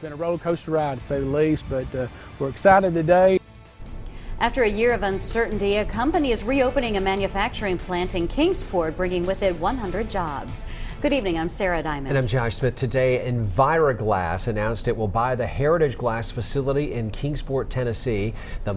been a roller coaster ride to say the least, but we're excited today. After a year of uncertainty, a company is reopening a manufacturing plant in Kingsport, bringing with it 100 jobs. Good evening, I'm Sarah Diamond. And I'm Josh Smith. Today, EnviraGlass announced it will buy the Heritage Glass facility in Kingsport, Tennessee. This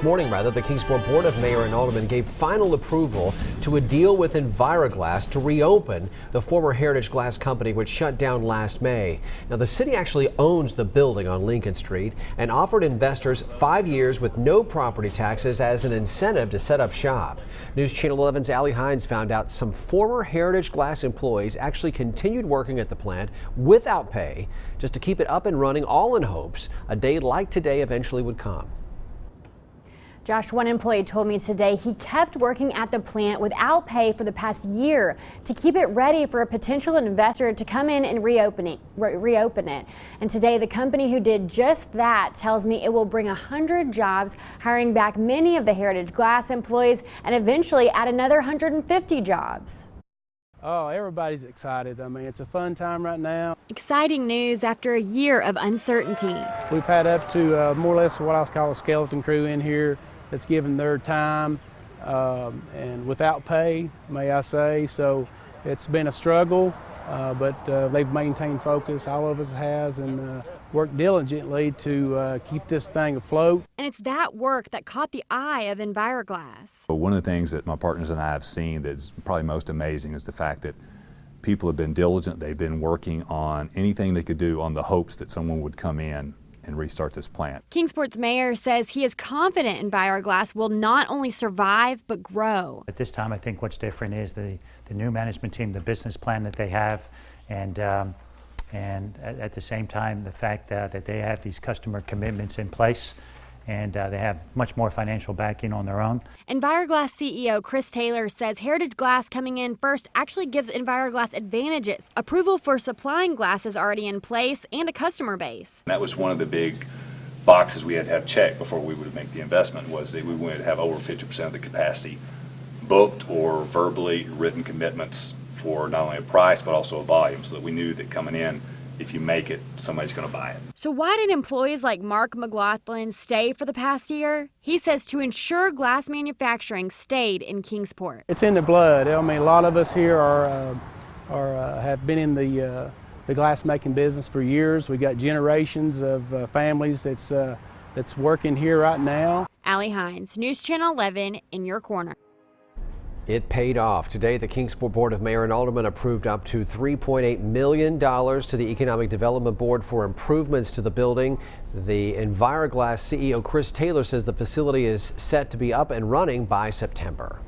morning, the Kingsport Board of Mayor and Aldermen gave final approval to a deal with EnviraGlass to reopen the former Heritage Glass company, which shut down last May. Now, the city actually owns the building on Lincoln Street and offered investors 5 years with no property taxes as an incentive to set up shop. News Channel 11's Allie Hines found out some former Heritage Glass employees actually continued working at the plant without pay just to keep it up and running, all in hopes a day like today eventually would come. Josh, one employee told me today he kept working at the plant without pay for the past year to keep it ready for a potential investor to come in and reopen it. And today, the company who did just that tells me it will bring 100 jobs, hiring back many of the Heritage Glass employees and eventually add another 150 jobs. Oh, everybody's excited. I mean, it's a fun time right now. Exciting news after a year of uncertainty. We've had up to more or less what I call a skeleton crew in here that's given their time and without pay, may I say. So it's been a struggle, but they've maintained focus, all of us has, and worked diligently to keep this thing afloat. And it's that work that caught the eye of EnviraGlass. One of the things that my partners and I have seen that's probably most amazing is the fact that people have been diligent. They've been working on anything they could do on the hopes that someone would come in and restart this plant. Kingsport's mayor says he is confident EnviraGlass will not only survive but grow. At this time, I think what's different is the new management team, the business plan that they have, and at the same time, the fact that they have these customer commitments in place, and they have much more financial backing on their own. EnviraGlass CEO Chris Taylor says Heritage Glass coming in first actually gives EnviraGlass advantages. Approval for supplying glass is already in place and a customer base. That was one of the big boxes we had to have checked before we would make the investment, was that we wanted to have over 50% of the capacity booked or verbally written commitments for not only a price but also a volume, so that we knew that coming in, if you make it, somebody's going to buy it. So why did employees like Mark McLaughlin stay for the past year? He says to ensure glass manufacturing stayed in Kingsport. It's in the blood. I mean, a lot of us here have been in the glass making business for years. We got generations of families that's working here right now. Allie Hines, News Channel 11, in your corner. It paid off. Today, the Kingsport Board of Mayor and Aldermen approved up to $3.8 million to the Economic Development Board for improvements to the building. The EnviraGlass CEO Chris Taylor says the facility is set to be up and running by September.